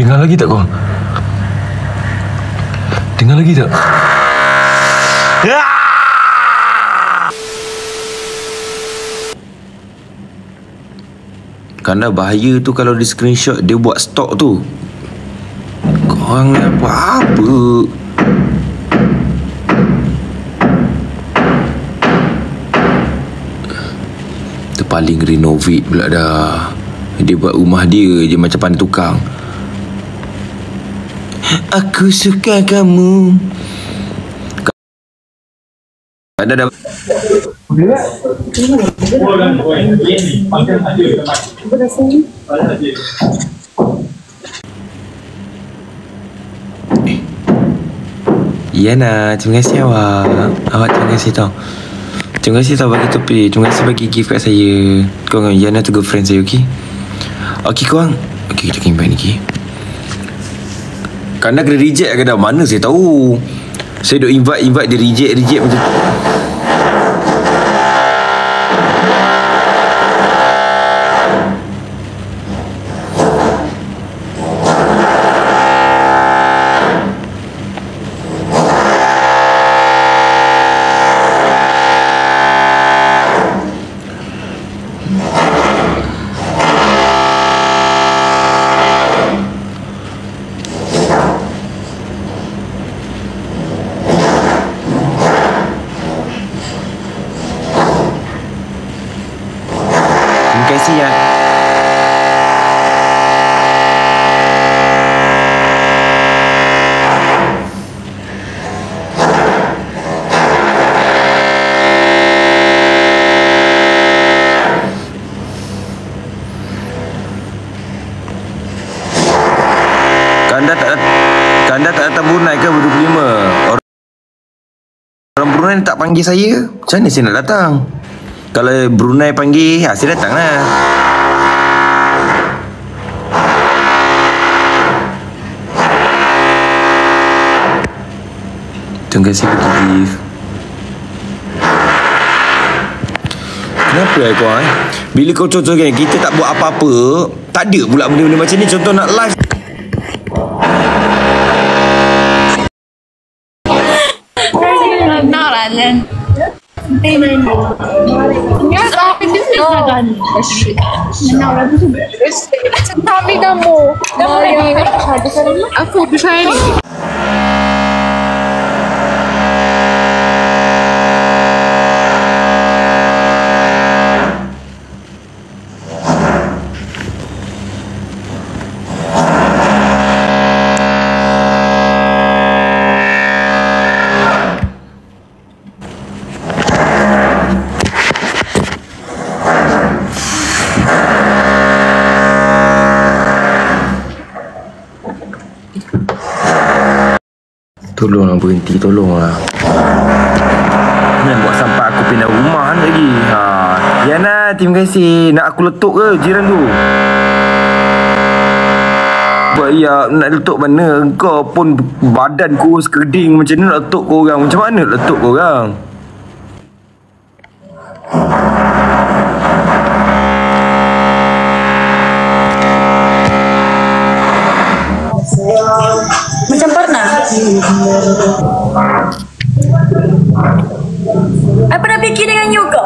Dengar lagi tak kau? Dengar lagi tak? Kerana bahaya tu kalau di screenshot dia buat stok tu. Korang ni apa-apa. Terpaling renovate pula dah. Dia buat rumah dia je macam pandai tukang. Aku suka kamu. Ada dah. Yana, terima kasih awak. Awak terima kasih tau. Terima kasih tau bagi topi. Terima kasih bagi gift kat saya. Korang Yana tu girlfriend saya, okey? Okey korang. Okey, kita invite ni. Kerana kena reject ke dah? Mana saya tahu. Saya duk invite dia reject macam tu. Terima kasih ya. Kanda tak datang Brunei ke 25? Orang Brunei tak panggil saya. Macam mana saya nak datang? Kalau Brunei panggil, saya datang lah. Terima kasih bagi gift. Kenapa kau bila kau contoh kan, kita tak buat apa-apa, tak ada pula benda-benda macam ni. Contoh nak live, Kami kamu aku bisa ini. tolonglah berhenti, tolonglah. Jangan buat sampai aku pindah rumah lagi. Yana, terima kasih. Nak aku letuk ke jiran tu? Ya, nak letuk mana? Kau pun badan kurus keding macam ni, nak letuk korang. Macam mana nak letuk korang? Macam pernah. I pernah fikir dengan you ke?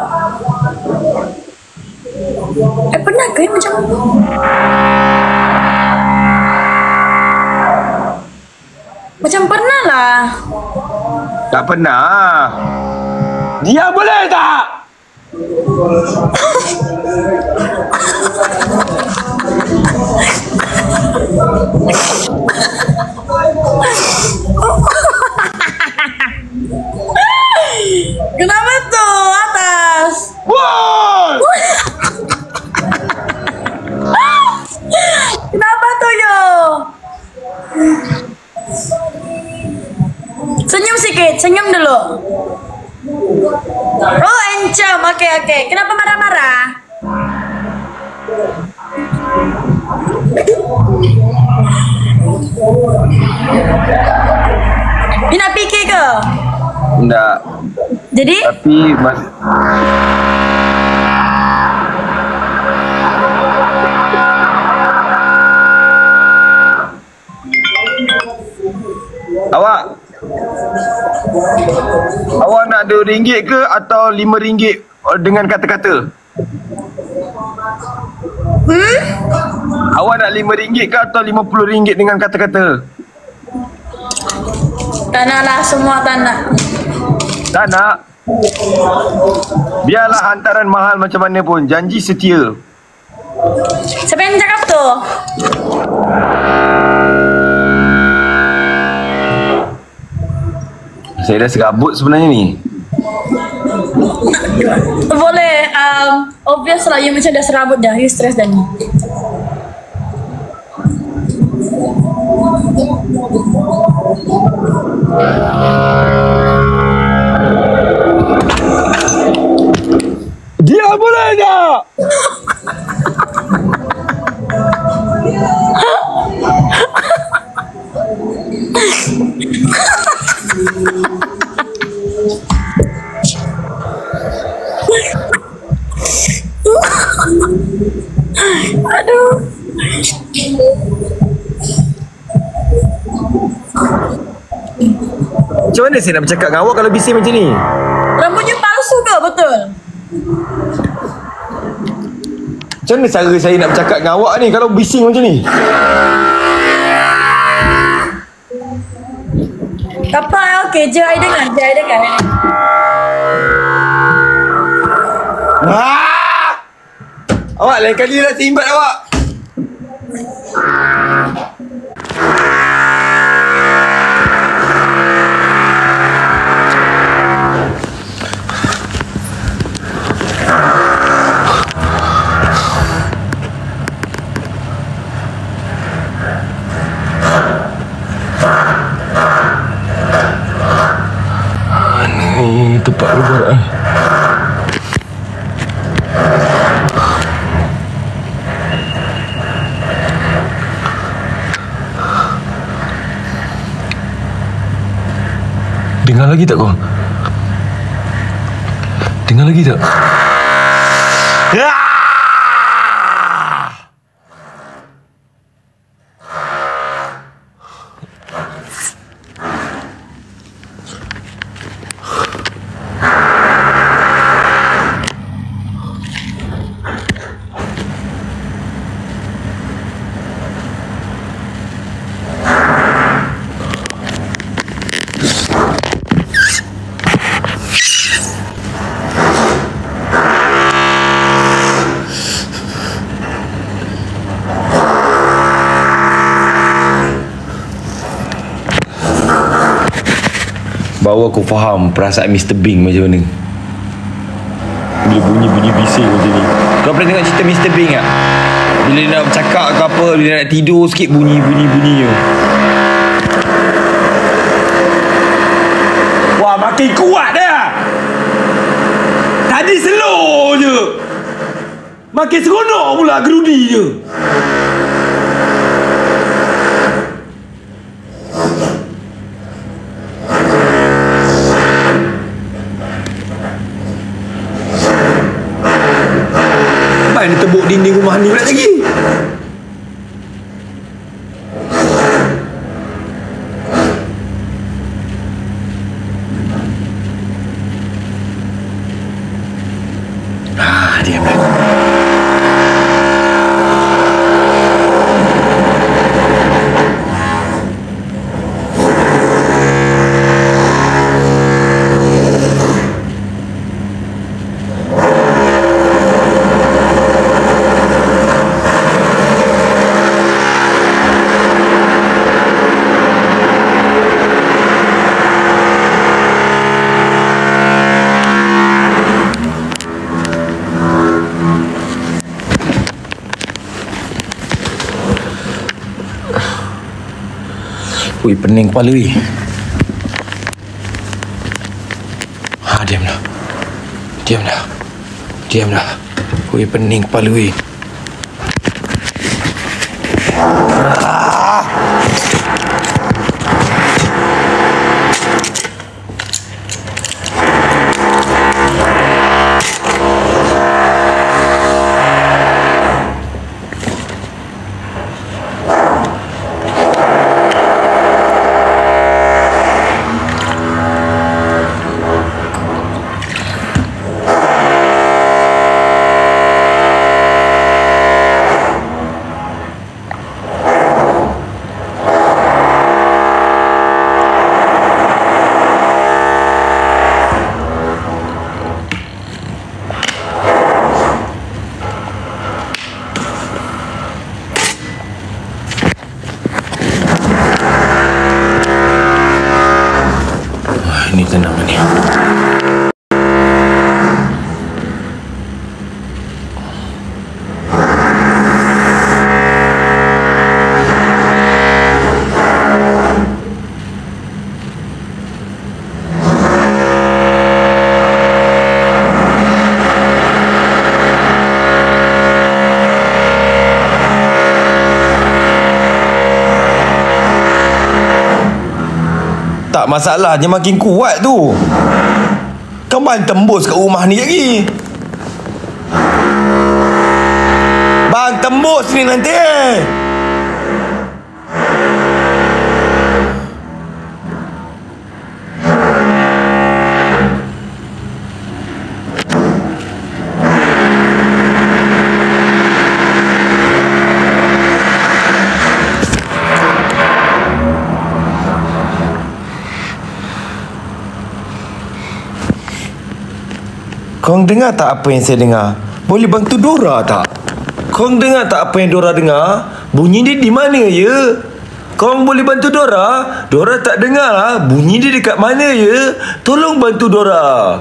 I pernah ke macam tu? Macam pernah lah. Tak pernah. Dia boleh tak? Kenapa tu atas? Wow! Kenapa tu yo? Senyum sikit, senyum dulu. Oh, encam. Okey. Kenapa marah-marah? Ni nak fikir ke? Tak. Jadi? Tapi Awak nak RM2 ke atau RM5 dengan kata-kata? Awak nak RM5 ke atau RM50 dengan kata-kata? Tak nak lah, semua tak nak. Tak nak? Biarlah hantaran mahal macam mana pun, janji setia. Siapa yang cakap tu? Saya dah serabut sebenarnya ni. Boleh, obvious lah, you macam dah serabut dah, you stress dah ni. Dia boleh tak? Aduh. Macam mana saya nak bercakap dengan awak kalau bising macam ni? Rambutnya palsu ke? Betul? Macam mana cara saya nak bercakap dengan awak ni kalau bising macam ni? Apa? Okey, je I dengar. Awak lain kali lah saya imbat awak. Ni tempat luar. Dengar lagi tak kau? Dengar lagi tak? Baru aku faham perasaan Mr. Bing macam mana. Bila bunyi-bunyi bising macam ni. Kau pernah tengok cerita Mr. Bing tak? Bila dia nak bercakap ke apa, bila dia nak tidur sikit bunyi-bunyi je. Wah, makin kuat dah. Tadi slow je. Makin seronok pula gerudi je. Dia tebuk dinding rumah ni pula lagi. Diam lah. Ui, pening kepala ni. Diamlah. Diamlah. Ui, pening kepala ni. Ni tenang ni. Tak, masalahnya makin kuat tu. Kau main tembus kat rumah ni lagi. Bang, tembus ni nanti. Korang dengar tak apa yang saya dengar? Boleh bantu Dora tak? Korang dengar tak apa yang Dora dengar? Bunyi dia di mana ya? Korang boleh bantu Dora? Dora tak dengar lah. Bunyi dia dekat mana ya? Tolong bantu Dora.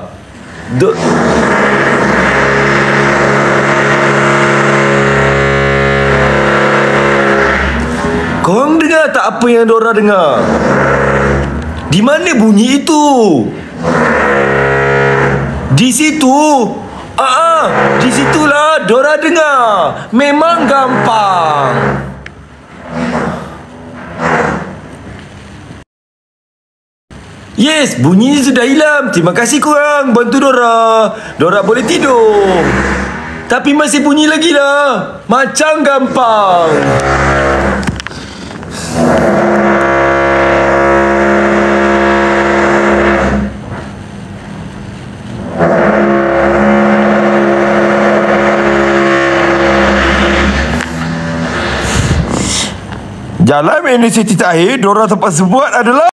Korang dengar tak apa yang Dora dengar? Di mana bunyi itu? Di situ. Di situlah Dora dengar. Memang gampang. Yes, bunyi sudah hilang. Terima kasih korang bantu Dora. Dora boleh tidur. Tapi masih bunyi lagi lah. Macam gampang. Jalan universiti terakhir Dora terpaksa buat adalah